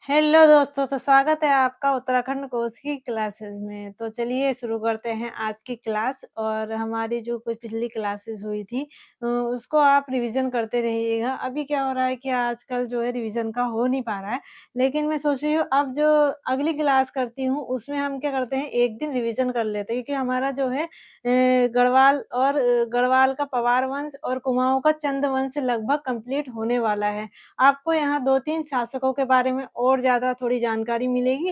Hello दोस्तों, तो स्वागत है आपका उत्तराखंड कोर्स की क्लासेस में। तो चलिए शुरू करते हैं आज की क्लास और हमारी जो कोई पिछली क्लासेस हुई थी उसको आप रिवीजन करते रहिएगा। अभी क्या हो रहा है कि आजकल जो है रिवीजन का हो नहीं पा रहा है, लेकिन मैं सोच रही हूँ अब जो अगली क्लास करती हूँ उसमें हम क्या करते हैं एक दिन रिवीजन कर लेते हैं, क्योंकि हमारा जो है गढ़वाल का पवार वंश और कुमाऊँ का चंद वंश लगभग कंप्लीट होने वाला है। आपको यहाँ 2-3 शासकों के बारे में और ज़्यादा थोड़ी जानकारी मिलेगी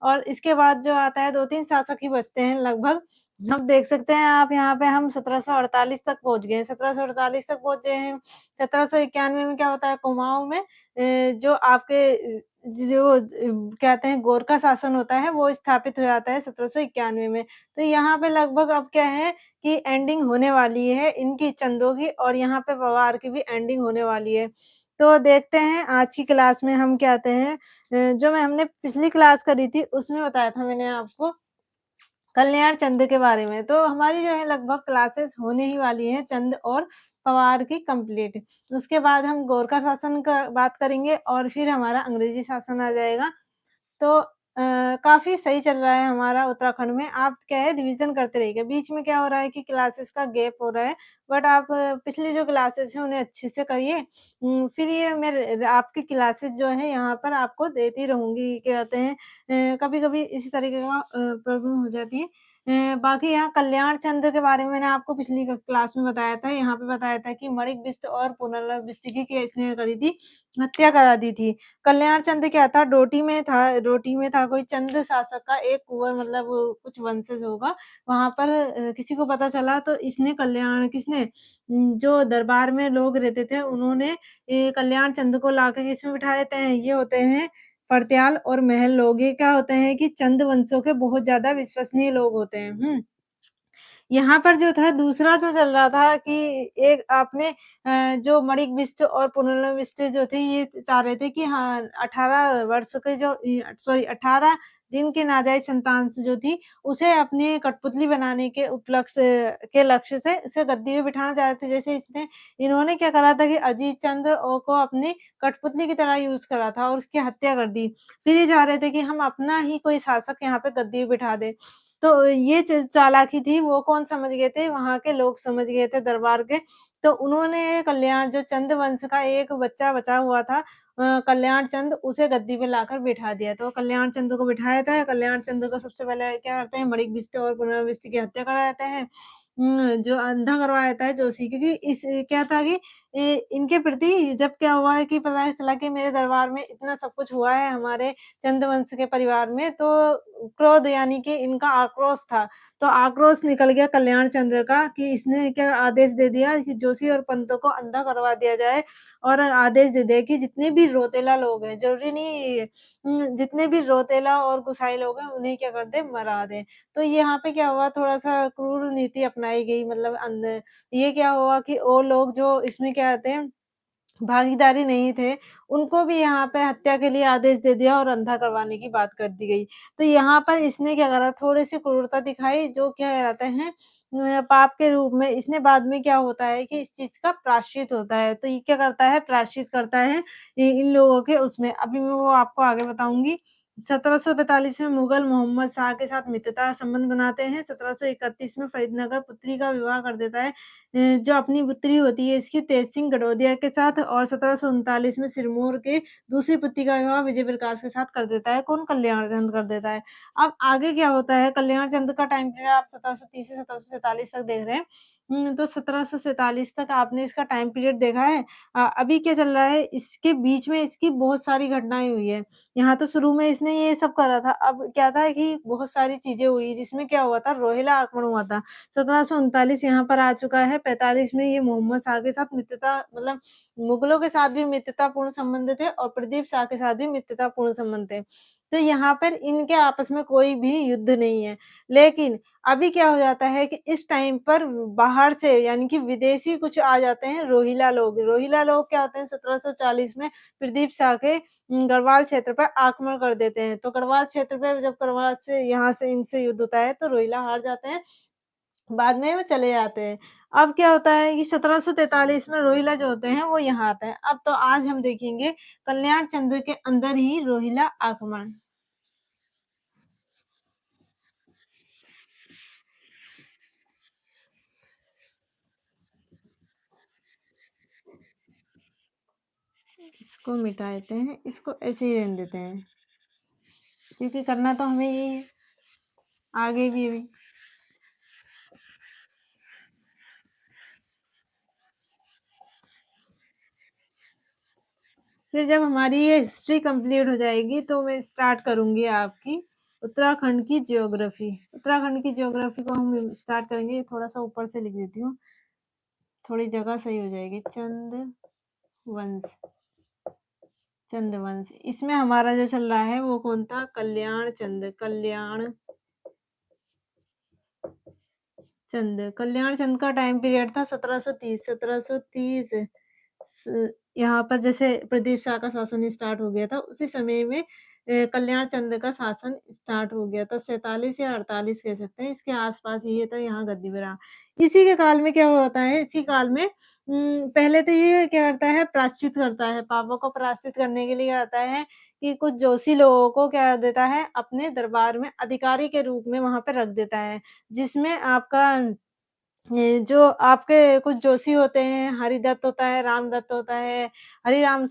और इसके बाद जो आता है 2-3 शासक ही बचते हैं लगभग। हम देख सकते हैं आप यहाँ पे हम 1748 तक पहुँच गए हैं, 1748 तक पहुँचे हैं। 1791 में क्या होता है कुमाऊँ में जो आपके कहते हैं गोरखा शासन होता है वो स्थापित हो जाता है 1791 में। तो यहाँ पे लगभग अब क्या है कि एंडिंग होने वाली है इनकी चंदों की और यहाँ पे पवार की भी एंडिंग होने वाली है। तो देखते हैं आज की क्लास में हम क्या आते हैं जो हमने पिछली क्लास करी थी उसमें बताया था मैंने आपको कल्याण चंद के बारे में। तो हमारी जो है लगभग क्लासेस होने ही वाली हैं चंद और पवार की कंप्लीट। उसके बाद हम गोरखा शासन का बात करेंगे और फिर हमारा अंग्रेजी शासन आ जाएगा। तो काफ़ी सही चल रहा है हमारा उत्तराखंड में। आप क्या है रिवीज़न करते रहिएगा। बीच में क्या हो रहा है कि क्लासेस का गैप हो रहा है, बट आप पिछली जो क्लासेस हैं उन्हें अच्छे से करिए। फिर ये मैं र आपकी क्लासेस जो है यहाँ पर आपको देती रहूँगी। क्या कहते हैं कभी-कभी इसी तरीके का प्रॉब्लम हो जाती है। बाकी यहाँ कल्याण चंद्र के बारे में मैंने आपको पिछली क्लास में बताया था। यहाँ पे बताया था कि मणिक बिष्ट और पुनर्वसु की इसने करी थी, हत्या करा दी थी। कल्याण चंद क्या था डोटी में था कोई चंद शासक का एक कुँवर मतलब कुछ वंशज होगा। वहाँ पर किसी को पता चला तो इसने जो दरबार में लोग रहते थे उन्होंने ये कल्याण चंद को लाके इसमें बिठा देते हैं। ये होते हैं पड़त्याल और महल लोग। ये क्या होते हैं कि चंद वंशों के बहुत ज़्यादा विश्वसनीय लोग होते हैं। यहाँ पर जो था दूसरा जो चल रहा था कि एक आपने जो मणिक बिष्ट और पुनर्वसु जो थे ये चाह रहे थे कि हाँ 18 वर्ष के जो 18 दिन की नाजायज़ संतान से जो थी उसे अपनी कठपुतली बनाने के उपलक्ष्य के लक्ष्य से उसे गद्दी पे बिठाना चाह रहे थे। जैसे इन्होंने क्या करा था कि अजीत चंद को अपनी कठपुतली की तरह यूज़ करा था और उसकी हत्या कर दी। फिर ये चाह रहे थे कि हम अपना ही कोई शासक यहाँ पे गद्दी पे बिठा दें। तो ये चालाकी थी वो कौन समझ गए थे, वहाँ के लोग समझ गए थे दरबार के। तो उन्होंने कल्याण जो चंद वंश का एक बच्चा बचा हुआ था कल्याण चंद उसे गद्दी पे लाकर बिठा दिया। तो कल्याण चंद को बिठाया था, कल्याण चंद को सबसे पहले क्या करते हैं मणिक बिष्ट और पुनर्वसु की हत्या करा देते हैं। जो अंधा करवाया जाता है जोशी क्योंकि इस क्या था कि इनके प्रति जब क्या हुआ है कि पता चला कि मेरे दरबार में इतना सब कुछ हुआ है हमारे चंद्रवंश के परिवार में तो क्रोध यानी कि इनका आक्रोश था। तो आक्रोश निकल गया कल्याण चंद्र का कि इसने क्या आदेश दे दिया कि जोशी और पंतों को अंधा करवा दिया जाए और आदेश दे दिया कि जितने भी रोतेला लोग हैं, ज़रूरी नहीं जितने भी रोतेला और गुसाई लोग हैं उन्हें क्या कर दें मरा दें। तो यहाँ पे क्या हुआ थोड़ा-सा क्रूर नीति अपनाई गई मतलब ये क्या हुआ कि वो लोग जो इसमें क्या कहते हैं भागीदारी नहीं थे, उनको भी यहाँ पे हत्या के लिए आदेश दे दिया और अंधा करवाने की बात कर दी गई। तो यहाँ पर इसने क्या करा थोड़ी-सी क्रूरता दिखाई जो क्या कहलाते हैं पाप के रूप में इसने बाद में क्या होता है कि इस चीज़ का प्रायश्चित होता है। तो ये क्या करता है प्रायश्चित करता है इन लोगों के उसमें। अभी मैं वो आपको आगे बताऊँगी। 1745 में मुगल मोहम्मद शाह के साथ मित्रता संबंध बनाते हैं। 1731 में फरीदनगर पुत्री का विवाह कर देता है जो अपनी पुत्री होती है इसकी तेज सिंह गडोदिया के साथ और 1739 में सिरमौर के दूसरी पुत्री का विवाह विजय प्रकाश के साथ कर देता है। कौन? कल्याण चंद कर देता है। अब आगे क्या होता है कल्याण चंद का टाइम पीरियड आप 1730 से 1747 तक देख रहे हैं। तो 1747 तक आपने इसका टाइम पीरियड देखा है। अभी क्या चल रहा है इसके बीच में इसकी बहुत सारी घटनाएँ हुई हैं। यहाँ तो शुरू में इसने ये सब करा था। अब क्या था कि बहुत सारी चीज़ें हुई जिसमें क्या हुआ था रोहिला आक्रमण हुआ था। 1739 यहाँ पर आ चुका है, 45 में ये मोहम्मद शाह के साथ मित्रता मतलब मुगलों के साथ भी मित्रतापूर्ण संबंध थे और प्रदीप शाह के साथ भी मित्रतापूर्ण संबंध थे। तो यहाँ पर इनके आपस में कोई भी युद्ध नहीं है। लेकिन अभी क्या हो जाता है कि इस टाइम पर बाहर से यानी कि विदेशी कुछ आ जाते हैं रोहिला लोग। रोहिला लोग क्या होते हैं 1740 में प्रदीप शाह के गढ़वाल क्षेत्र पर आक्रमण कर देते हैं। तो गढ़वाल क्षेत्र पे जब गढ़वाल से यहाँ से इनसे युद्ध होता है तो रोहिला हार जाते हैं बाद में वो चले जाते हैं। अब क्या होता है कि 1743 में रोहिला जो होते हैं वो यहाँ आते हैं। अब तो आज हम देखेंगे कल्याण चंद्र के अंदर ही रोहिला आगमन। इसको मिटा देते हैं, इसको ऐसे ही रहने देते हैं, क्योंकि करना तो हमें यही है, आगे भी अभी। फिर जब हमारी ये हिस्ट्री कंप्लीट हो जाएगी तो मैं स्टार्ट करूँगी आपकी उत्तराखंड की ज्योग्राफी। उत्तराखंड की ज्योग्राफी को हम स्टार्ट करेंगे, थोड़ा-सा ऊपर से लिख देती हूँ, थोड़ी जगह सही हो जाएगी। वंश, चंद्रवंश। इसमें हमारा जो चल रहा है वो कौन था? कल्याण चंद्र। कल्याण चंद्र का टाइम पीरियड था 1730। 1730 यहाँ पर जैसे प्रदीप शाह का शासन स्टार्ट हो गया था, उसी समय में कल्याण चंद्र का शासन स्टार्ट हो गया था। 47 या 48 कह सकते हैं, इसके आसपास ये था, यहाँ गद्दी पे रहा। इसी के काल में क्या होता है, इसी काल में पहले तो ये क्या करता है, प्रायश्चित करता है। पापों को प्रायश्चित करने के लिए क्या होता है कि कुछ जोशी लोगों को क्या देता है, अपने दरबार में अधिकारी के रूप में वहाँ पे रख देता है। जिसमें आपका ये जो आपके कुछ जोशी होते हैं, हरिदत्त होता है, रामदत्त होता है, हरिराम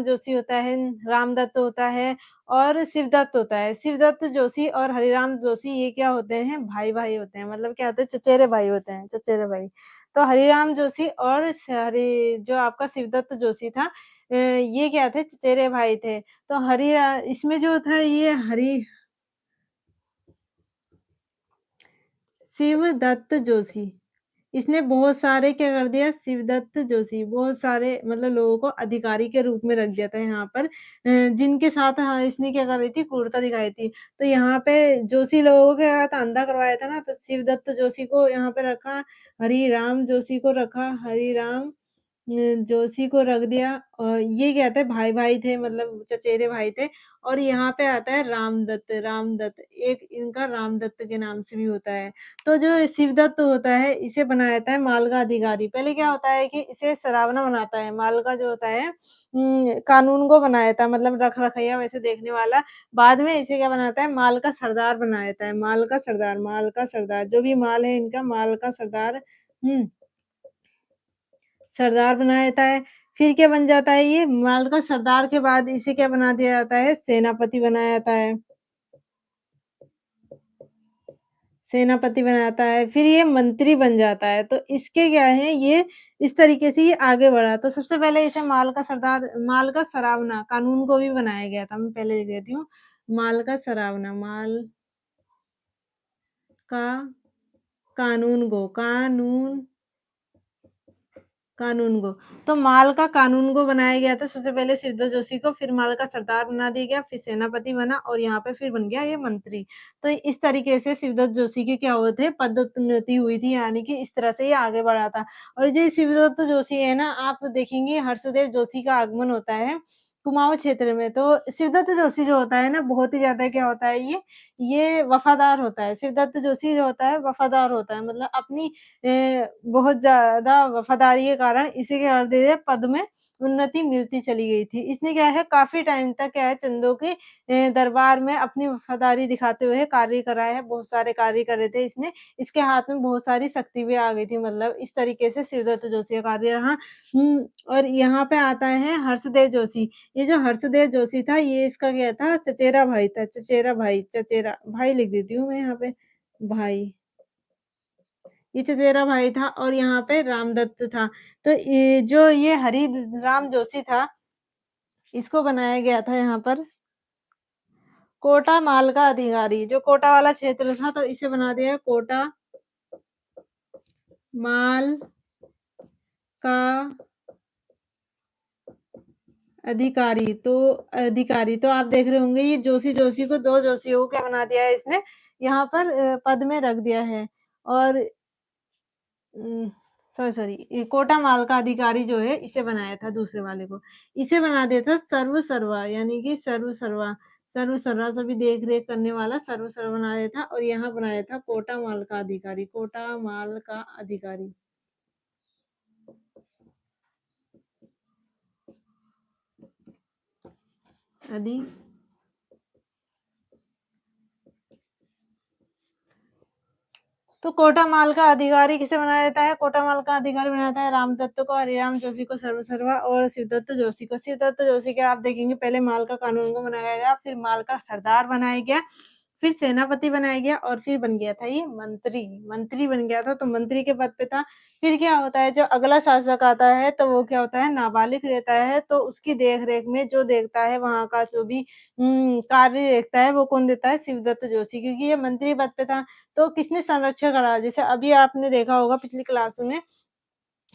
जोशी होता है, रामदत्त होता है और शिवदत्त होता है। शिवदत्त जोशी और हरिराम जोशी ये क्या होते हैं, भाई-भाई होते हैं, मतलब क्या होते हैं, चचेरे भाई होते हैं, चचेरे भाई। तो हरिराम जोशी और जो आपका शिवदत्त जोशी था ये क्या थे, चचेरे भाई थे। तो इसमें जो था ये शिवदत्त जोशी, इसने बहुत सारे क्या कर दिया, शिवदत्त जोशी बहुत सारे मतलब लोगों को अधिकारी के रूप में रख दिया था यहाँ पर जिनके साथ हाँ, इसने क्या कर रही थी, क्रूरता दिखाई थी। तो यहाँ पे जोशी लोगों के साथ अंधा करवाया था ना, तो शिवदत्त जोशी को यहाँ पे रखा, हरिराम जोशी को रखा, हरिराम जोशी को रख दिया और ये क्या थे, भाई-भाई थे, मतलब चचेरे भाई थे। और यहाँ पे आता है रामदत्त, एक इनका रामदत्त के नाम से भी होता है। तो जो शिवदत्त होता है, इसे बनाया जाता है माल का अधिकारी। पहले क्या होता है कि इसे सरावना बनाता है, माल का जो होता है कानून को बनाया था, मतलब रख-रखैया वैसे देखने वाला। बाद में इसे क्या बनाता है, माल का सरदार बनाया जाता है, माल का सरदार, जो भी माल है इनका माल का सरदार सरदार बनाया जाता है। फिर क्या बन जाता है ये, माल का सरदार के बाद इसे क्या बना दिया जाता है, सेनापति बनाया जाता है। सेनापति बनाता है, फिर ये मंत्री बन जाता है। तो इसके क्या है, ये इस तरीके से ये आगे बढ़ा। तो सबसे पहले इसे माल का सरावना कानून को भी बनाया गया था। मैं पहले लिख देती हूँ, माल का सरावना, माल का कानून कानून गो। तो माल का कानून गो बनाया गया था सबसे पहले सिद्धू जोशी को, फिर माल का सरदार बना दिया गया, फिर सेनापति बना और यहाँ पे फिर बन गया ये मंत्री। तो इस तरीके से शिवदत्त जोशी के क्या हुए थे, पदोन्नति हुई थी, यानी कि इस तरह से ये आगे बढ़ा था। और जो शिवदत्त जोशी है ना, आप देखेंगे हर्षदेव जोशी का आगमन होता है कुमाऊँ क्षेत्र में। तो शिवदत्त जोशी जो होता है ना, बहुत ही ज़्यादा क्या होता है ये वफ़ादार होता है। शिवदत्त जोशी जो होता है वफ़ादार होता है, मतलब अपनी बहुत ज़्यादा वफ़ादारी के कारण इसे क्या कर दिया पद में उन्नति मिलती चली गई थी। इसने क्या है काफ़ी टाइम तक क्या है चंदों के दरबार में अपनी वफ़ादारी दिखाते हुए कार्य करा है, बहुत सारे कार्य करे थे इसने। इसके हाथ में बहुत सारी शक्ति भी आ गई थी, मतलब इस तरीके से शिवदत्त जोशी का कार्य रहा। और यहाँ पे आता है हर्षदेव जोशी। ये जो हर्षदेव जोशी था ये इसका क्या था, चचेरा भाई था, चचेरा भाई लिख देती हूँ मैं यहाँ पे, भाई। ये चचेरा भाई था और यहाँ पे रामदत्त था। तो ये हरि राम जोशी था, इसको बनाया गया था यहाँ पर कोटा माल का अधिकारी। जो कोटा वाला क्षेत्र था तो इसे बना दिया कोटा माल का अधिकारी। तो आप देख रहे होंगे ये जोशी को 2 जोशियों को क्या बना दिया है इसने, यहाँ पर पद में रख दिया है। और सॉरी ये कोटा माल का अधिकारी जो है इसे बनाया था दूसरे वाले को। इसे बना दिया था सर्व सर्वा यानी कि सर्व सर्वा। सर्व सभी देख-रेख करने वाला सर्व बनाया था और यहाँ बनाया था कोटा माल का अधिकारी, कोटा माल का अधिकारी। अधि तो कोटा माल का अधिकारी किसे बनाया जाता है? कोटा माल का अधिकारी बनाया जाता है रामदत्त को, हरिराम जोशी को, सर्व और शिवदत्त जोशी को। शिवदत्त जोशी के आप देखेंगे पहले माल का कानून को बनाया गया, फिर माल का सरदार बनाया गया, फिर सेनापति बनाया गया और फिर बन गया था ये मंत्री। मंत्री बन गया था, तो मंत्री के पद पे था। फिर क्या होता है, जो अगला शासक आता है, तो वो क्या होता है, नाबालिग रहता है, तो उसकी देख-रेख में जो देखता है, वहाँ का जो भी कार्य देखता है, वो कौन देता है? शिवदत्त जोशी, क्योंकि ये मंत्री पद पे था। तो किसने संरक्षण करा? जैसे अभी आपने देखा होगा पिछली क्लासों में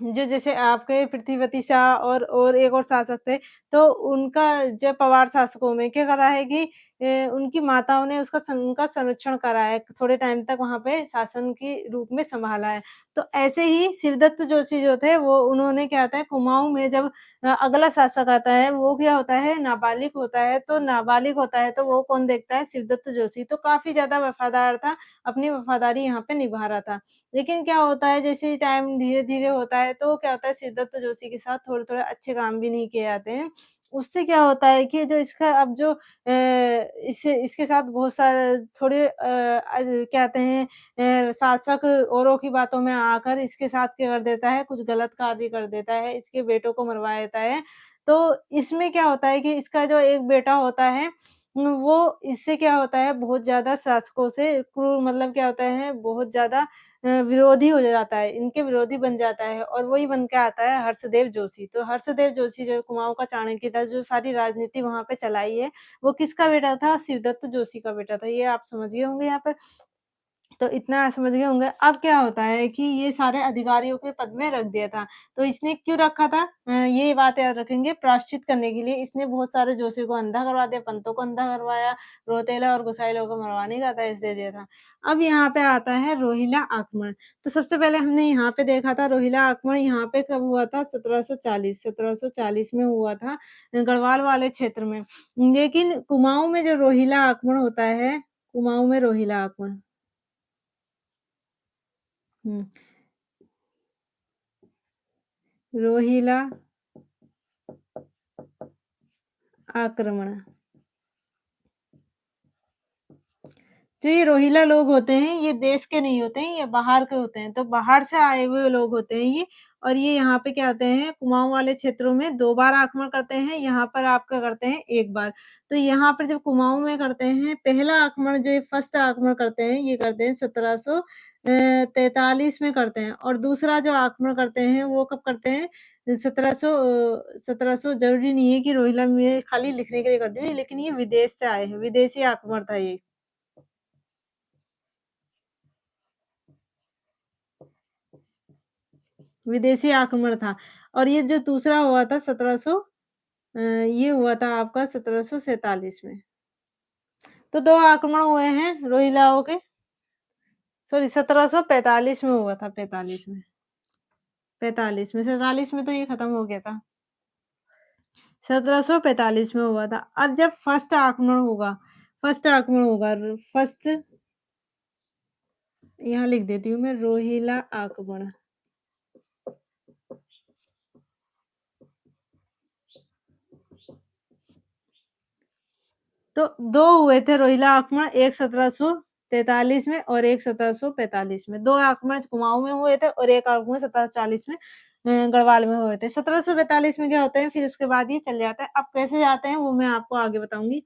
जो जैसे आपके पृथ्वीवती शाह और एक और शासक थे, तो उनका जो पवार शासकों में क्या करा है कि उनकी माताओं ने उनका संरक्षण करा है, थोड़े टाइम तक वहाँ पे शासन के रूप में सँभाला है। तो ऐसे ही शिवदत्त जोशी जो थे वो उन्होंने क्या होता है कुमाऊँ में जब अगला शासक आता है वो क्या होता है नाबालिग होता है, तो नाबालिग होता है तो वो कौन देखता है शिवदत्त जोशी, तो काफ़ी ज़्यादा वफ़ादार था, अपनी वफ़ादारी यहाँ पे निभा रहा था। लेकिन क्या होता है जैसे ही टाइम धीरे-धीरे होता है तो क्या होता है सिद्धार्थ जोशी के साथ थोड़े-थोड़े अच्छे काम भी नहीं किए जाते हैं। उससे क्या होता है कि जो इसका अब जो इससे इसके साथ बहुत सारे थोड़े क्या कहते हैं शासक औरों की बातों में आकर इसके साथ क्या कर देता है कुछ गलत कार्य कर देता है, इसके बेटों को मरवा देता है। तो इसमें क्या होता है कि इसका जो एक बेटा होता है वो इससे क्या होता है बहुत ज़्यादा शासकों से क्रूर मतलब क्या होता है बहुत ज़्यादा विरोधी हो जाता है, इनके विरोधी बन जाता है और वही बन के आता है हर्षदेव जोशी। तो हर्षदेव जोशी जो कुमाऊँ का चाणक्य था, जो सारी राजनीति वहाँ पे चलाई है, वो किसका बेटा था? शिवदत्त जोशी का बेटा था। ये आप समझ गए होंगे यहाँ पे। तो इतना समझ गए होंगे। अब क्या होता है कि ये सारे अधिकारियों के पद में रख दिया था। तो इसने क्यों रखा था? ये बात याद रखेंगे प्रायश्चित करने के लिए इसने बहुत सारे जोशी को अंधा करवा दिया, पंतों को अंधा करवाया, रोतेला और गोसाइलों को मरवाने का आदेश दे दिया था। अब यहाँ पे आता है रोहिला आक्रमण। तो सबसे पहले हमने यहाँ पे देखा था रोहिला आक्रमण यहाँ पे कब हुआ था 1740 में हुआ था गढ़वाल वाले क्षेत्र में। लेकिन कुमाऊँ में जो रोहिला आक्रमण होता है, कुमाऊँ में रोहिला आक्रमण हुँ। रोहिला आक्रमण। जो ये रोहिला लोग होते हैं, ये देश के नहीं होते हैं, ये बाहर के होते हैं। तो बाहर से आए हुए लोग होते हैं ये और ये यहाँ पे क्या होते हैं, कुमाऊँ वाले क्षेत्रों में 2 बार आक्रमण करते हैं, यहाँ पर आपका करते हैं 1 बार। तो यहाँ पर जब कुमाऊँ में करते हैं, पहला आक्रमण जो ये फर्स्ट आक्रमण करते हैं, ये करते हैं 1743 में करते हैं और दूसरा जो आक्रमण करते हैं, वो कब करते हैं 1700 ज़रूरी नहीं है कि रोहिला में खाली लिखने के लिए कर रही हूँ, लेकिन ये विदेश से आए हैं, विदेशी आक्रमण था ये। विदेशी आक्रमण था और ये जो दूसरा हुआ था 1700 ये हुआ था आपका 1747 में। तो 2 आक्रमण हुए हैं रोहिलाओं के सॉरी 1745 में हुआ था 45 में 47 में तो ये खत्म हो गया था। 1745 में हुआ था। अब जब फर्स्ट आक्रमण होगा फर्स्ट यहाँ लिख देती हूँ मैं रोहिला आक्रमण। तो 2 हुए थे रोहिला आक्रमण, एक 1743 में और एक 1745 में। 2 आक्रमण कुमाऊँ में हुए थे और एक आक्रमण 1740 में गढ़वाल में हुए थे। 1745 में क्या होता है फिर उसके बाद ये चल जाता है। अब कैसे जाते हैं वो मैं आपको आगे बताऊँगी।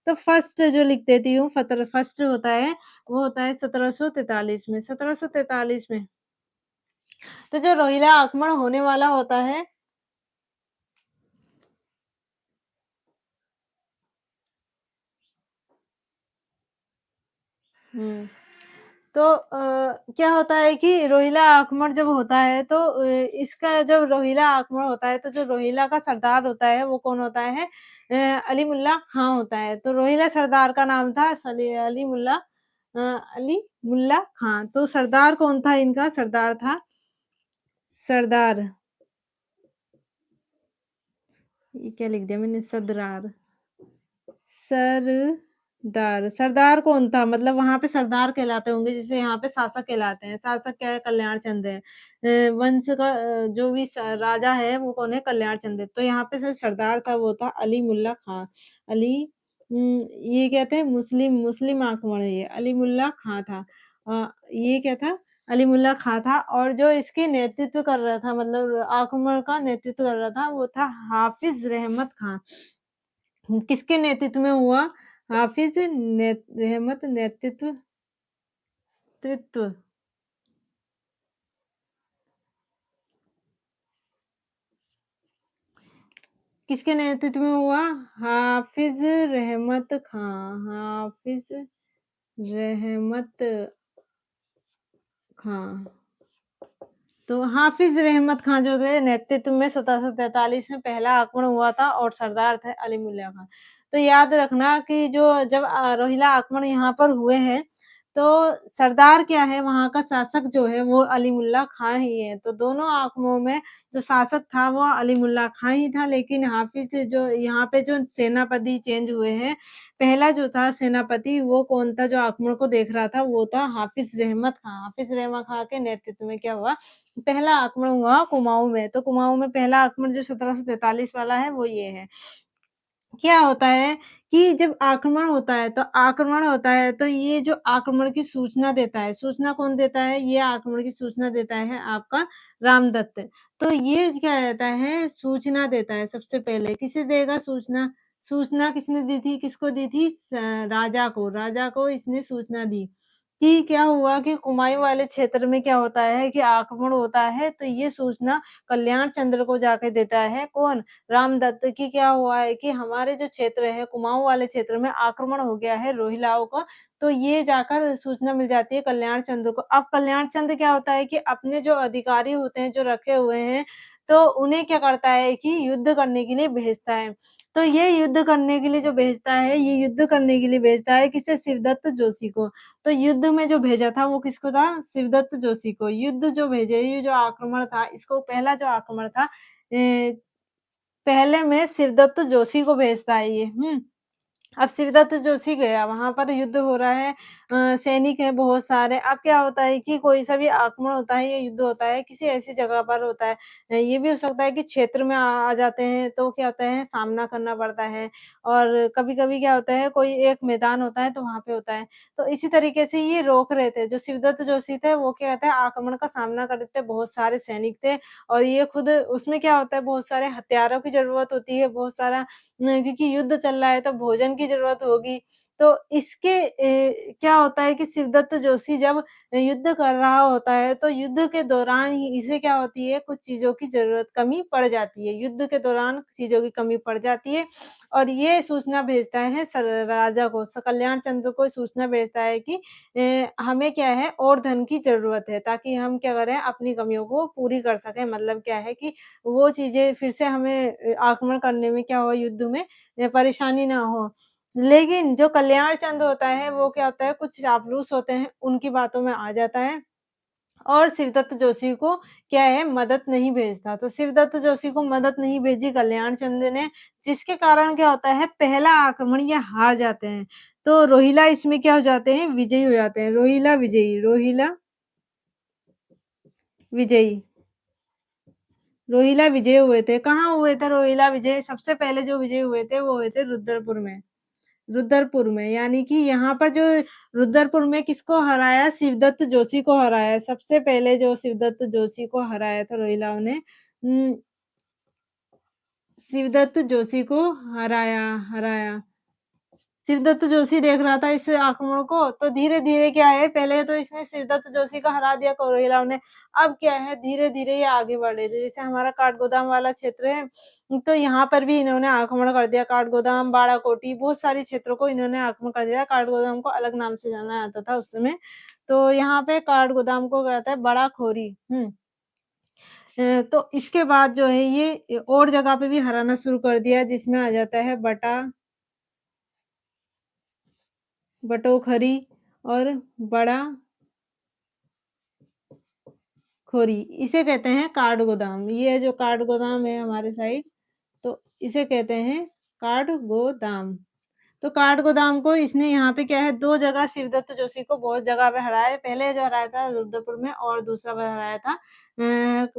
तो फर्स्ट जो लिख देती हूँ फर्स्ट होता है वो होता है 1743 में। 1743 में तो जो रोहिला आक्रमण होने वाला होता है हुँ। तो क्या होता है कि रोहिला आक्रमण जब होता है तो इसका जब रोहिला आक्रमण होता है तो जो रोहिला का सरदार होता है वो कौन होता है अली मुल्ला खां होता है। तो रोहिला सरदार का नाम था अली मुल्ला खां। तो सरदार कौन था इनका? सरदार था सरदार ये क्या लिख दिया मैंने सदरार सरदार, सरदार कौन था? मतलब वहाँ पे सरदार कहलाते होंगे, जैसे यहाँ पे शासक कहलाते हैं। शासक क्या है? कल्याण चंद है। वंश का जो भी राजा है वो कौन है? कल्याण चंद है। तो यहाँ पे जो सरदार था वो था अली मुल्ला खां। अली ये कहते हैं मुस्लिम मुस्लिम आक्रमण है ये, अली मुल्ला खां था। ये क्या था? अली मुल्ला खां था और जो इसके नेतृत्व कर रहा था, मतलब आक्रमण का नेतृत्व कर रहा था वो था हाफिज़ रहमत खां। किसके नेतृत्व में हुआ? हाफिज़ रहमत नेतृत्व किसके नेतृत्व में हुआ? हाफिज़ रहमत खां, हाफिज़ रहमत खां। तो हाफिज़ रहमत खां जो थे नेतृत्व में 1743 में पहला आक्रमण हुआ था और सरदार थे अली मुल्ला खां। तो याद रखना कि जो जब रोहिला आक्रमण यहाँ पर हुए हैं, तो सरदार क्या है वहाँ का शासक जो है वो अली मुल्ला खां ही है। तो दोनों आक्रमणों में जो शासक था वो अली मुल्ला खां ही था, लेकिन हाफिज़ जो यहाँ पे जो सेनापति चेंज हुए हैं, पहला जो था सेनापति वो कौन था जो आक्रमण को देख रहा था? वो था हाफिज़ रहमत खां। हाफिज़ रहमत खां के नेतृत्व में क्या हुआ? पहला आक्रमण हुआ कुमाऊँ में, तो कुमाऊँ में पहला आक्रमण जो 1743 वाला है वो ये है। क्या होता है कि जब आक्रमण होता है तो ये जो आक्रमण की सूचना देता है, सूचना कौन देता है? ये आक्रमण की सूचना देता है आपका रामदत्त। तो ये क्या रहता है? सूचना देता है सबसे पहले, किसे देगा सूचना? सूचना किसने दी थी? किसको दी थी? राजा को इसने सूचना दी। कि क्या हुआ कि कुमाऊँ वाले क्षेत्र में क्या होता है कि आक्रमण होता है, तो ये सूचना कल्याण चंद्र को जाके देता है, कौन? रामदत्त की। क्या हुआ है कि हमारे जो क्षेत्र है कुमाऊँ वाले क्षेत्र में आक्रमण हो गया है रोहिलाओं का, तो ये जाकर सूचना मिल जाती है कल्याण चंद्र को। अब कल्याण चंद्र क्या होता है कि अपने जो अधिकारी होते हैं, जो रखे हुए हैं, तो उन्हें क्या करता है कि युद्ध करने के लिए भेजता है। तो ये युद्ध करने के लिए जो भेजता है, ये युद्ध करने के लिए भेजता है किसे? शिवदत्त जोशी को। तो युद्ध में जो भेजा था वो किसको था? शिवदत्त जोशी को। युद्ध जो भेजे, ये जो आक्रमण था, इसको पहला जो आक्रमण था पहले में शिवदत्त जोशी को भेजता है ये, अब शिवदत्त जोशी गया, वहाँ पर युद्ध हो रहा है, सैनिक हैं बहुत सारे। अब क्या होता है कि कोई सा भी आक्रमण होता है या युद्ध होता है, किसी ऐसी जगह पर होता है। ये भी हो सकता है कि क्षेत्र में आ जाते हैं, तो क्या होता है, सामना करना पड़ता है और कभी-कभी क्या होता है, कोई एक मैदान होता है, तो वहाँ पे होता है। तो इसी तरीके से ये रोक रहे थे, जो शिवदत्त जोशी थे, वो क्या कहते हैं, आक्रमण का सामना कर रहे थे, बहुत सारे सैनिक थे और ये खुद उसमें क्या होता है, बहुत सारे हथियारों की ज़रूरत होती है, बहुत सारा क्योंकि युद्ध चल रहा है तो भोजन की ज़रूरत होगी। तो इसके क्या होता है कि शिवदत्त जोशी जब युद्ध कर रहा होता है, तो युद्ध के दौरान ही इसे क्या होती है, कुछ चीज़ों की ज़रूरत कमी पड़ जाती है। युद्ध के दौरान चीज़ों की कमी पड़ जाती है और ये सूचना भेजता है राजा को, कल्याण चंद्र को सूचना भेजता है कि हमें क्या है, और धन की ज़रूरत है ताकि हम क्या करें, अपनी कमियों को पूरी कर सकें। मतलब क्या है कि वो चीज़ें फिर से हमें आक्रमण करने में क्या हो, युद्ध में परेशानी ना हो। लेकिन जो कल्याण चंद होता है, वो क्या होता है, कुछ चापलूस होते हैं, उनकी बातों में आ जाता है और शिवदत्त जोशी को क्या है, मदद नहीं भेजता। तो शिवदत्त जोशी को मदद नहीं भेजी कल्याण चंद ने, जिसके कारण क्या होता है, पहला आक्रमण ये हार जाते हैं। तो रोहिला इसमें क्या हो जाते हैं, विजयी हो जाते हैं। रोहिला विजयी। रोहिला विजय हुए थे। कहाँ हुए थे रोहिला विजय? सबसे पहले जो विजय हुए थे, वो हुए थे रुद्रपुर में। रुद्रपुर में, यानी कि यहाँ पर जो रुद्रपुर में किसको हराया? शिवदत्त जोशी को हराया। सबसे पहले जो शिवदत्त जोशी को हराया था रोहिलाओं ने, शिवदत्त जोशी को हराया हराया। शिवदत्त जोशी देख रहा था इस आक्रमण को, तो धीरे-धीरे क्या है, पहले तो इसने शिवदत्त जोशी को हरा दिया कोरोइलाओं ने, अब क्या है, धीरे-धीरे ये आगे बढ़ रहे थे। जैसे हमारा काठगोदाम वाला क्षेत्र है, तो यहाँ पर भी इन्होंने आक्रमण कर दिया। काठगोदाम, बाड़ाकोटी, बहुत सारे क्षेत्रों को इन्होंने आक्रमण कर दिया। काठगोदाम को अलग नाम से जाना जाता था उस समय। तो यहाँ पे काठगोदाम को कहता है बड़ा खोरी। तो इसके बाद जो है ये और जगह पे भी हराना शुरू कर दिया, जिसमें आ जाता है बटोखरी और बड़ा खोरी, इसे कहते हैं काठगोदाम। ये जो काठगोदाम है हमारे साइड, तो इसे कहते हैं काठगोदाम। तो काठगोदाम को इसने यहाँ पे क्या है 2 जगह शिवदत्त जोशी को बहुत जगह पे हराया है। पहले जो हराया था रुद्रपुर में और दूसरा बार हराया था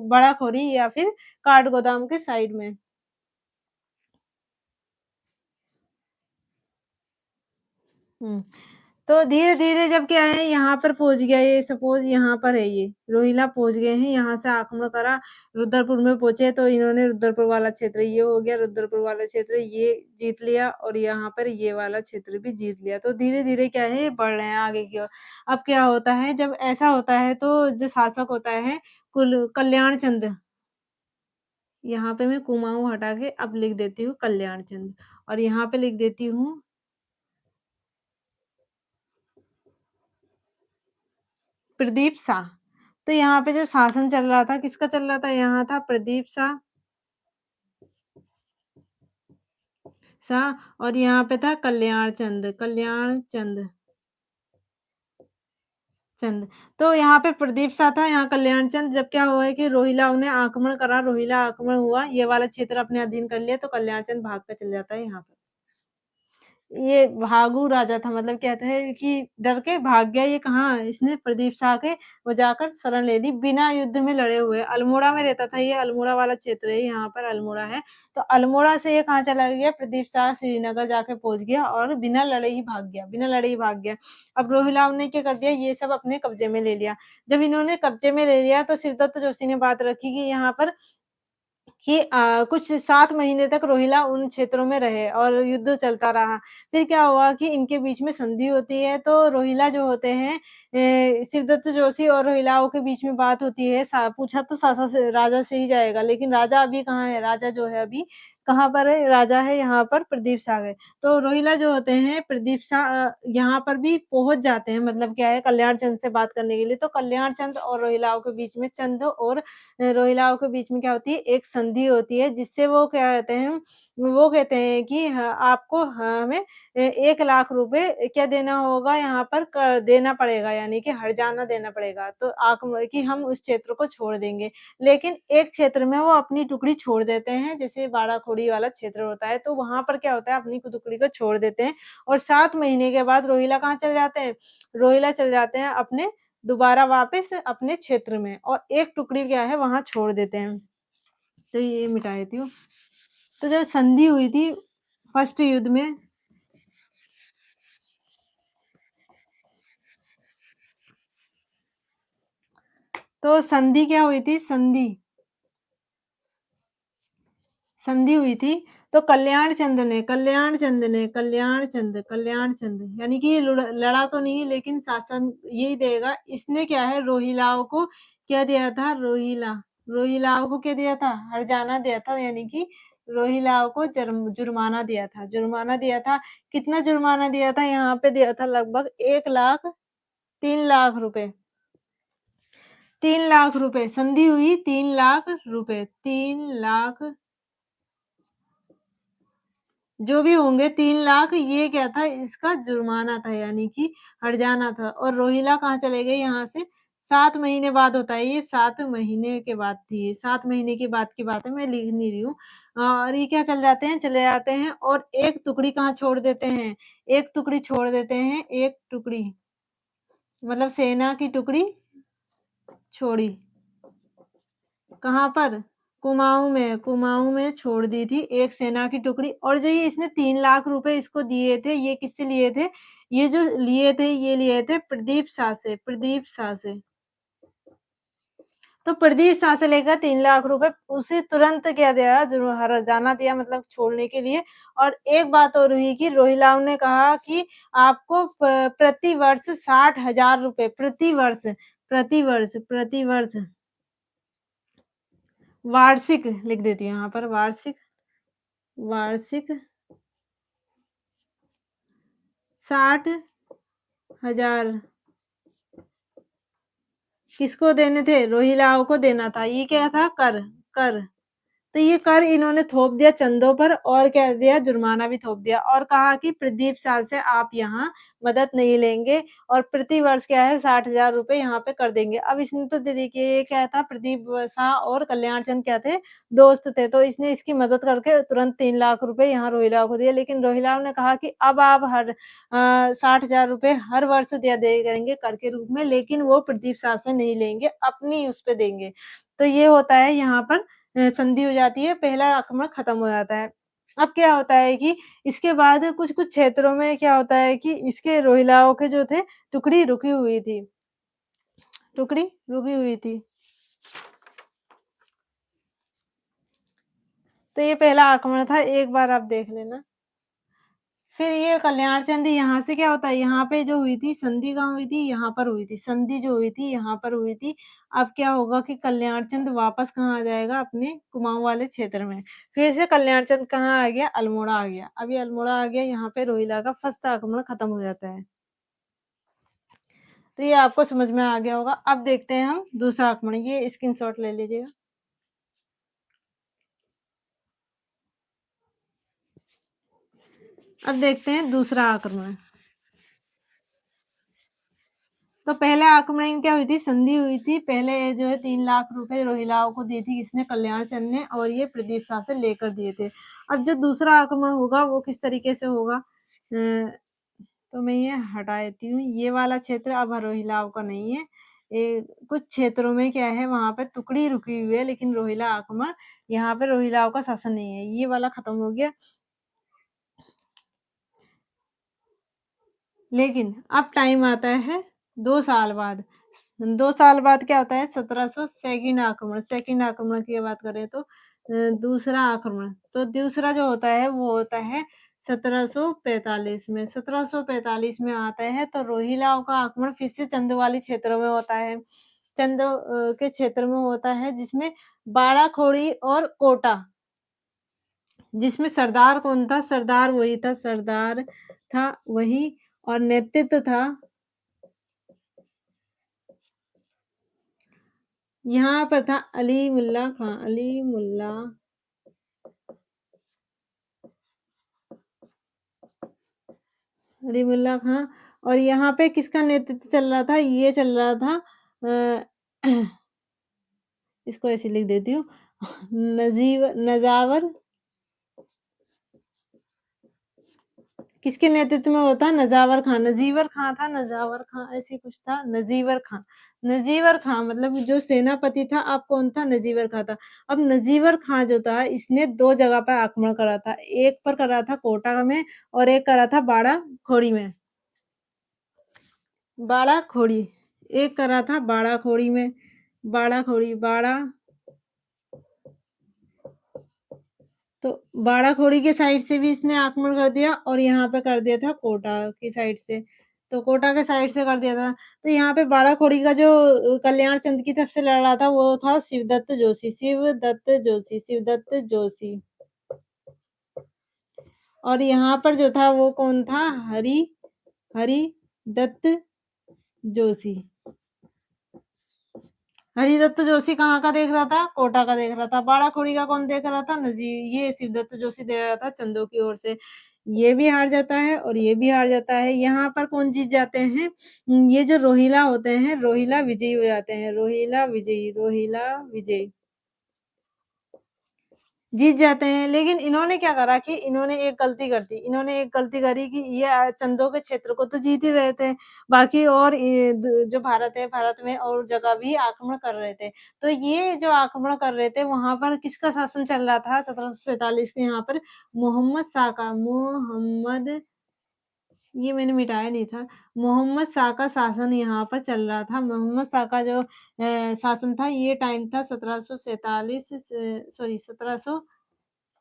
बड़ा खोरी या फिर काठगोदाम के साइड में। हुँ। तो धीरे-धीरे जब क्या है यहाँ पर पहुँच गया ये सपोज़ यहाँ पर है ये, रोहिला पहुँच गए हैं, यहाँ से आक्रमण करा, रुद्रपुर में पहुँचे तो इन्होंने रुद्रपुर वाला क्षेत्र ये हो गया, रुद्रपुर वाला क्षेत्र ये जीत लिया और यहाँ पर ये वाला क्षेत्र भी जीत लिया। तो धीरे-धीरे क्या है ये बढ़ रहे हैं आगे की ओर। अब क्या होता है जब ऐसा होता है तो जो शासक होता है कुल कल्याण चंद, यहाँ पे मैं कुमाऊँ हटा के अब लिख देती हूँ कल्याण चंद और यहाँ पे लिख देती हूँ प्रदीप शाह। तो यहाँ पे जो शासन चल रहा था, किसका चल रहा था? यहाँ था प्रदीप शाह और यहाँ पे था कल्याण चंद। तो यहाँ पे प्रदीप शाह था, यहाँ कल्याण चंद जब क्या हुआ है कि रोहिलाओं ने आक्रमण करा, रोहिला आक्रमण हुआ, ये वाला क्षेत्र अपने अधीन कर लिया, तो कल्याण चंद भाग कर चले जाता है यहाँ पे। ये भागू राजा था मतलब कहते हैं कि डर के भाग गया ये कहाँ इसने प्रदीप शाह के वो जाकर शरण ले ली बिना युद्ध में लड़े हुए। अल्मोड़ा में रहता था ये अल्मोड़ा वाला क्षेत्र है यहाँ पर अल्मोड़ा है। तो अल्मोड़ा से ये कहाँ चला गया प्रदीप शाह श्रीनगर जाके पहुँच गया और बिना लड़े ही भाग गया, बिना लड़े ही भाग गया। अब रोहिलाओं ने क्या कर दिया ये सब अपने कब्जे में ले लिया। जब इन्होंने कब्जे में ले लिया तो शिवदत्त जोशी ने बात रखी कि यहाँ पर कि कुछ 7 महीने तक रोहिला उन क्षेत्रों में रहे और युद्ध चलता रहा। फिर क्या हुआ कि इनके बीच में संधि होती है, तो रोहिला जो होते हैं शिवदत्त जोशी और रोहिलाओं के बीच में बात होती है। सा पूछा तो सासा से राजा से ही जाएगा, लेकिन राजा अभी कहाँ है? राजा जो है अभी कहाँ पर है? राजा है यहाँ पर प्रदीप सागर। तो रोहिला जो होते हैं यहाँ पर भी पहुँच जाते हैं मतलब क्या है कल्याण चंद से बात करने के लिए। तो कल्याण चंद और रोहिलाओं के बीच में चंद और रोहिलाओं के बीच में क्या होती है एक संधि होती है जिससे वो क्या कहते हैं वो कहते हैं कि आपको हमें 1 लाख रुपए क्या देना होगा यहाँ पर क देना पड़ेगा यानी कि हर्जाना देना पड़ेगा। तो कि हम उस क्षेत्र को छोड़ देंगे। लेकिन एक क्षेत्र में वो अपनी टुकड़ी छोड़ देते हैं जैसे बाड़ाखोड़ी वाला क्षेत्र होता है तो वहाँ पर क्या होता है अपनी टुकड़ी को छोड़ देते हैं और 7 महीने के बाद रोहिला कहाँ चले जाते हैं? रोहिला चले जाते हैं अपने दोबारा वापस अपने क्षेत्र में और एक टुकड़ी क्या है वहाँ छोड़ देते हैं। तो ये मिटा देती हूँ। तो जब संधि हुई थी फर्स्ट युद्ध में तो संधि क्या हुई थी? संधि हुई थी तो कल्याण चंद यानी कि ये लड़ा तो नहीं लेकिन शासन यही देगा इसने क्या है रोहिलाओं को क्या दिया था रोहिलाओं को क्या दिया था हर्जाना दिया था यानी कि रोहिलाओं को जुर्माना दिया था कितना जुर्माना दिया था यहाँ पे दिया था लगभग 1 लाख 3 लाख रुपए 3 लाख रुपए संधि हुई 3 लाख रुपए 3 लाख जो भी होंगे 3 लाख ये क्या था इसका जुर्माना था यानी कि हर्जाना था और रोहिला कहाँ चले गए यहाँ से 7 महीने बाद होता है ये 7 महीने के बाद थी ये 7 महीने के बाद की बात है मैं लिख नहीं रही हूँ। और ये क्या चले जाते हैं और एक टुकड़ी कहाँ छोड़ देते हैं, एक टुकड़ी छोड़ देते हैं, एक टुकड़ी मतलब सेना की टुकड़ी छोड़ी। कहाँ पर? कुमाऊँ में छोड़ दी थी एक सेना की टुकड़ी और जो ये इसने 3 लाख रुपए इसको दिए थे, ये किससे लिए थे? ये जो लिए थे, ये लिए थे प्रदीप शाह से। तो प्रदीप शाह से लेकर 3 लाख रुपए उसे तुरंत क्या दिया जो हर्जाना दिया मतलब छोड़ने के लिए और एक बात और हुई कि रोहिलाओं ने कहा कि आपको प्रति वर्ष 60,000 रुपए प्रति वर्ष वार्षिक लिख देती हूँ यहाँ पर वार्षिक 60,000 किसको देने थे? रोहिलाओं को देना था। ये क्या था? कर तो ये कर इन्होंने थोप दिया चंदों पर और कह दिया जुर्माना भी थोप दिया और कहा कि प्रदीप शाह से आप यहाँ मदद नहीं लेंगे और प्रति वर्ष क्या है 60,000 रुपए यहाँ पे कर देंगे। अब इसने तो दे देखिए ये क्या था प्रदीप शाह और कल्याण चंद क्या थे? दोस्त थे, तो इसने इसकी मदद करके तुरंत 3 लाख रुपए यहाँ रोहिला को दिए, लेकिन रोहिला ने कहा कि अब आप 60,000 रुपए हर वर्ष दिया दिया करेंगे कर के रूप में, लेकिन वो प्रदीप शाह से नहीं लेंगे, अपनी उस पे देंगे। तो ये होता है यहाँ पर संधि हो जाती है, पहला आक्रमण खत्म हो जाता है। अब क्या होता है कि इसके बाद कुछ-कुछ क्षेत्रों में क्या होता है कि इसके रोहिलाओं के जो थे टुकड़ी रुकी हुई थी। टुकड़ी रुकी हुई थी। तो ये पहला आक्रमण था, एक बार आप देख लेना। फिर ये कल्याण चंद यहाँ से क्या होता है, यहाँ पे जो हुई थी संधि कहाँ हुई थी? यहाँ पर हुई थी। संधि जो हुई थी यहाँ पर हुई थी। अब क्या होगा कि कल्याण चंद वापस कहाँ आ जाएगा? अपने कुमाऊँ वाले क्षेत्र में। फिर से कल्याण चंद कहाँ आ गया? अल्मोड़ा आ गया। अब ये अल्मोड़ा आ गया, यहाँ पे रोहिला का फर्स्ट आक्रमण खत्म हो जाता है। तो ये आपको समझ में आ गया होगा। अब देखते हैं हम दूसरा आक्रमण, ये स्क्रीनशॉट ले लीजिएगा। अब देखते हैं दूसरा आक्रमण। तो पहले आक्रमण में क्या हुई थी? संधि हुई थी। पहले जो है 3 लाख रुपए रोहिलाओं को दी थी किसने? कल्याण चंद ने और ये प्रदीप शाह से लेकर दिए थे। अब जो दूसरा आक्रमण होगा वो किस तरीके से होगा? तो मैं ये हटा देती हूँ। ये वाला क्षेत्र अब रोहिलाओं का नहीं है। कुछ क्षेत्रों में क्या है वहाँ पे टुकड़ी रुकी हुई है, लेकिन रोहिला आक्रमण यहाँ पे रोहिलाओं का शासन नहीं है। ये वाला खत्म हो गया। लेकिन अब टाइम आता है 2 साल बाद। 2 साल बाद क्या होता है? 1700 सेकंड आक्रमण की बात करें तो दूसरा आक्रमण। तो दूसरा जो होता है वो होता है 1745 में। 1745 में आता है तो रोहिलाओं का आक्रमण फिर से चंदवाली क्षेत्रों में होता है। के क्षेत्र में होता है जिसमें बाड़ाखोड़ी और कोटा, जिसमें सरदार कौन था? सरदार वही था, सरदार था वही और नेतृत्व था यहाँ पर था अली मुल्ला खां और यहाँ पे किसका नेतृत्व चल रहा था? ये चल रहा था इसको ऐसे लिख देती हूँ नजावर किसके नेतृत्व में होता? नजीवर खां था, नजावर खां ऐसे कुछ था, नजीवर खां मतलब जो सेनापति था अब कौन था? नजीवर खां था। अब नजीवर खां जो था इसने 2 जगह पर आक्रमण करा था। एक पर करा था कोटा में और एक करा था बाड़ाखोड़ी में। बाड़ाखोड़ी, एक करा था बाड़ाखोड़ी में। बाड़ा तो बाड़ाखोड़ी के साइड से भी इसने आक्रमण कर दिया और यहाँ पे कर दिया था कोटा की साइड से। तो कोटा के साइड से कर दिया था। तो यहाँ पे बाड़ाखोड़ी का जो कल्याण चंद की तरफ से लड़ रहा था वो था शिवदत्त जोशी। और यहाँ पर जो था वो कौन था? हरिदत्त जोशी। हरिदत्त जोशी कहाँ का देख रहा था? कोटा का देख रहा था। बाड़ाखोड़ी का कौन देख रहा था? ये शिवदत्त जोशी दे रहा था चंदों की ओर से। ये भी हार जाता है और ये भी हार जाता है। यहाँ पर कौन जीत जाते हैं? ये जो रोहिला होते हैं, रोहिला विजयी हो जाते हैं। रोहिला विजयी। जीत जाते हैं, लेकिन इन्होंने क्या करा कि इन्होंने एक गलती कर दी। इन्होंने एक गलती करी कि ये चंदों के क्षेत्र को तो जीत ही रहे थे, बाकी और जो भारत है, भारत में और जगह भी आक्रमण कर रहे थे। तो ये जो आक्रमण कर रहे थे, वहाँ पर किसका शासन चल रहा था 1747 के यहाँ पर? मोहम्मद ये मैंने मिटाया नहीं था। मोहम्मद शाह का शासन यहाँ पर चल रहा था। मोहम्मद शाह का जो शासन था ये टाइम था 1747 सॉरी 1700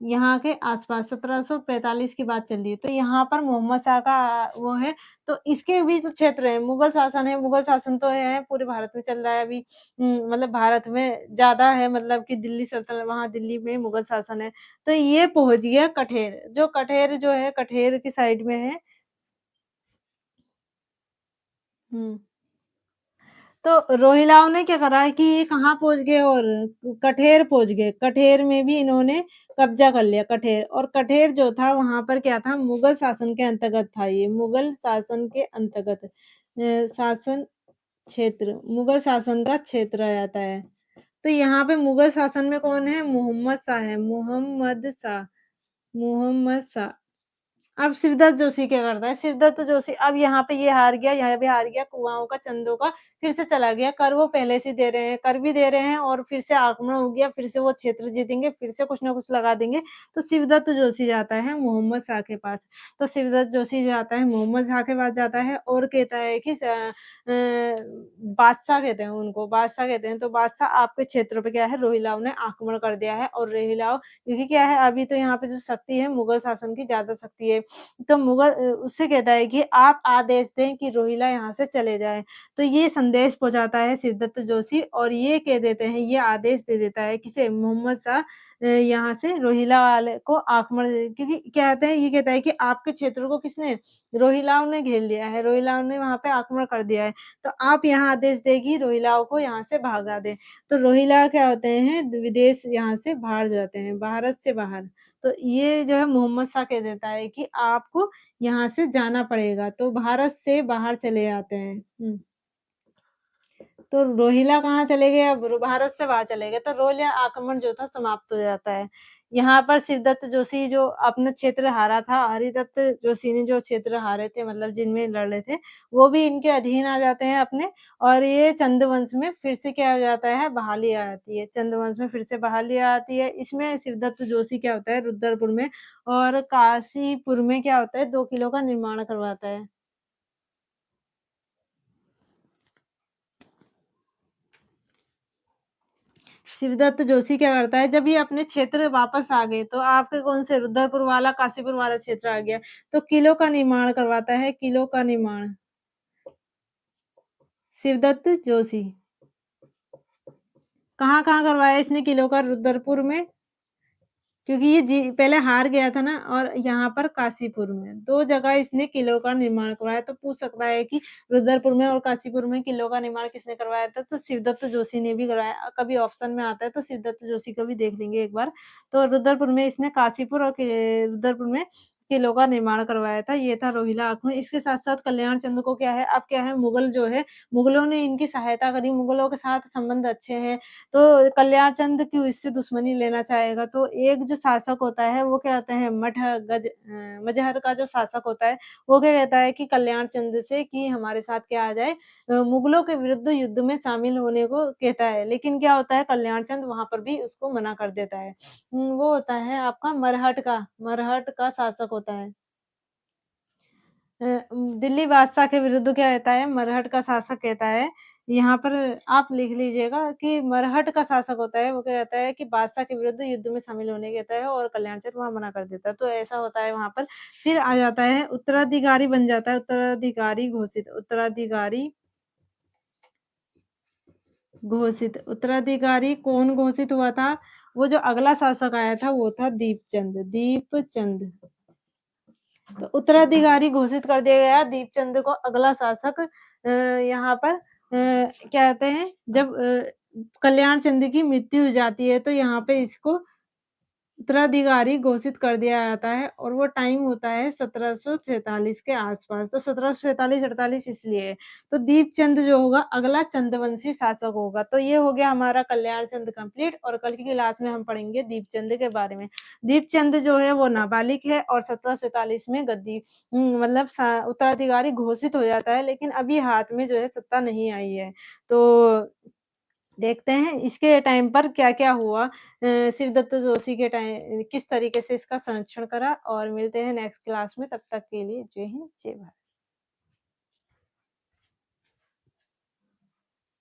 यहाँ के आस-पास 1745 की बात चल रही है। तो यहाँ पर मोहम्मद शाह का वो है, तो इसके भी जो क्षेत्र है, मुगल शासन है, मुगल शासन तो है पूरे भारत में चल रहा है अभी मतलब भारत में ज़्यादा है मतलब कि दिल्ली सल्तनत वहाँ दिल्ली में मुगल शासन है। तो ये पहुँच गया कठेर, जो कठेर जो है कठेर की साइड में है। हुँ। तो रोहिलाओं ने क्या करा कि ये कहाँ पहुँच गए और कठेर पहुँच गए। कठेर में भी इन्होंने कब्ज़ा कर लिया कठेर और कठेर जो था वहाँ पर क्या था मुगल शासन के अंतर्गत था ये, मुगल शासन के अंतर्गत शासन क्षेत्र, मुगल शासन का क्षेत्र आ जाता है। तो यहाँ पे मुगल शासन में कौन है? मोहम्मद शाह है, मोहम्मद शाह, मोहम्मद शाह। अब शिवदत्त जोशी क्या करता है, शिवदत्त जोशी अब यहाँ पे ये हार गया, यहाँ भी हार गया, कुआओं का, चंदों का, फिर से चला गया। कर वो पहले से दे रहे हैं, कर भी दे रहे हैं और फिर से आक्रमण हो गया, फिर से वो क्षेत्र जीतेंगे, फिर से कुछ ना कुछ लगा देंगे। तो शिवदत्त जोशी जाता है मोहम्मद शाह के पास। तो शिवदत्त जोशी जाता है मोहम्मद शाह के पास जाता है और कहता है कि बादशाह कहते हैं उनको, बादशाह कहते हैं। तो बादशाह आपके क्षेत्र पे क्या है रोहिलाओं ने आक्रमण कर दिया है और रोहिलाओ क्योंकि क्या है अभी तो यहाँ पे जो शक्ति है मुगल शासन की ज़्यादा शक्ति है। तो उससे कहता है कि आप आदेश दें कि रोहिला यहाँ से चले जाएँ। तो ये संदेश पहुँचाता है शिवदत्त जोशी और ये कह देते हैं, ये आदेश दे देता है किसे मोहम्मद शाह यहाँ से रोहिला वाले को आक्रमण क्योंकि कहते हैं ये कहता है कि आपके क्षेत्र को किसने रोहिलाओं ने घेर लिया है, रोहिलाओं ने वहाँ पे आक्रमण कर दिया है। तो आप यहाँ आदेश दें कि रोहिलाओं को यहाँ से भगा दें। तो रोहिला क्या होते हैं विदेश यहाँ से बाहर जाते हैं, भारत से बाहर। तो ये जो है मोहम्मद शाह कह देता है कि आपको यहाँ से जाना पड़ेगा, तो भारत से बाहर चले आते हैं। तो रोहिला कहाँ चले गए अब भारत से बाहर चले गए, तो रोहिला आक्रमण जो था समाप्त हो जाता है। यहाँ पर शिवदत्त जोशी जो अपना क्षेत्र हारा था, हरिदत्त जोशी ने जो क्षेत्र हारे थे मतलब जिनमें लड़ रहे थे, वो भी इनके अधीन आ जाते हैं अपने और ये चंद वंश में फिर से क्या हो जाता है बहाली आ जाती है। चंद वंश में फिर से बहाली आती है। इसमें शिवदत्त जोशी क्या होता है रुद्रपुर में और काशीपुर में क्या होता है 2 किलो का निर्माण करवाता है। शिवदत्त जोशी क्या करता है, जब ये अपने क्षेत्र वापस आ गए, तो आपके कौन से रुद्रपुर वाला, काशीपुर वाला क्षेत्र आ गया, तो किलों का निर्माण करवाता है, किलों का निर्माण। शिवदत्त जोशी। कहाँ-कहाँ करवाया इसने किलों का? रुद्रपुर में क्योंकि ये पहले हार गया था ना और यहाँ पर काशीपुर में, 2 जगह इसने किलों का निर्माण करवाया। तो पूछ सकता है कि रुद्रपुर में और काशीपुर में किलों का निर्माण किसने करवाया था? तो शिवदत्त जोशी ने भी करवाया। कभी ऑप्शन में आता है तो शिवदत्त जोशी को भी देख लेंगे एक बार। तो रुद्रपुर में इसने काशीपुर और रुद्रपुर में किलों का निर्माण करवाया था। ये था रोहिला आक्रमण। इसके साथ-साथ कल्याण चंद को क्या है, अब क्या है मुगल जो है, मुगलों ने इनकी सहायता करी, मुगलों के साथ संबंध अच्छे हैं। तो कल्याण चंद क्यों इससे दुश्मनी लेना चाहेगा? तो एक जो शासक होता है वो क्या कहते हैं मजहर का जो शासक होता है, वो क्या कहता है कि कल्याण चंद से कि हमारे साथ क्या आ जाए मुगलों के विरुद्ध युद्ध में शामिल होने को कहता है। लेकिन क्या होता है कल्याण चंद वहाँ पर भी उसको मना कर देता है। वो होता है आपका मरहट का शासक होता है। दिल्ली बादशाह के विरुद्ध क्या कहता है, मरहट का शासक कहता है, यहाँ पर आप लिख लीजिएगा कि मरहट का शासक होता है, वो क्या कहता है कि बादशाह के विरुद्ध युद्ध में शामिल होने कहता है और कल्याण चंद वहाँ मना कर देता है। तो ऐसा होता है वहाँ पर। फिर आ जाता है उत्तराधिकारी बन जाता है, उत्तराधिकारी कौन घोषित हुआ था? वो जो अगला शासक आया था वो था दीपचंद। तो उत्तराधिकारी घोषित कर दिया गया दीपचंद को अगला शासक यहाँ पर क्या कहते हैं जब कल्याण चंद की मृत्यु हो जाती है तो यहाँ पे इसको उत्तराधिकारी घोषित कर दिया जाता है और वो टाइम होता है 1747 के आसपास। तो 1747-48 इसलिए है। तो दीपचंद जो होगा अगला चंदवंशी शासक होगा। तो ये हो गया हमारा कल्याण चंद कंप्लीट और कल की क्लास में हम पढ़ेंगे दीपचंद के बारे में। दीपचंद जो है वो नाबालिग है और 1747 में मतलब उत्तराधिकारी घोषित हो जाता है लेकिन अभी हाथ में जो है सत्ता नहीं आई है। तो देखते हैं इसके टाइम पर क्या-क्या हुआ शिवदत्त जोशी के टाइम किस तरीके से इसका संरक्षण करा और मिलते हैं नेक्स्ट क्लास में तब तक के लिए जय हिंद, जय भारत।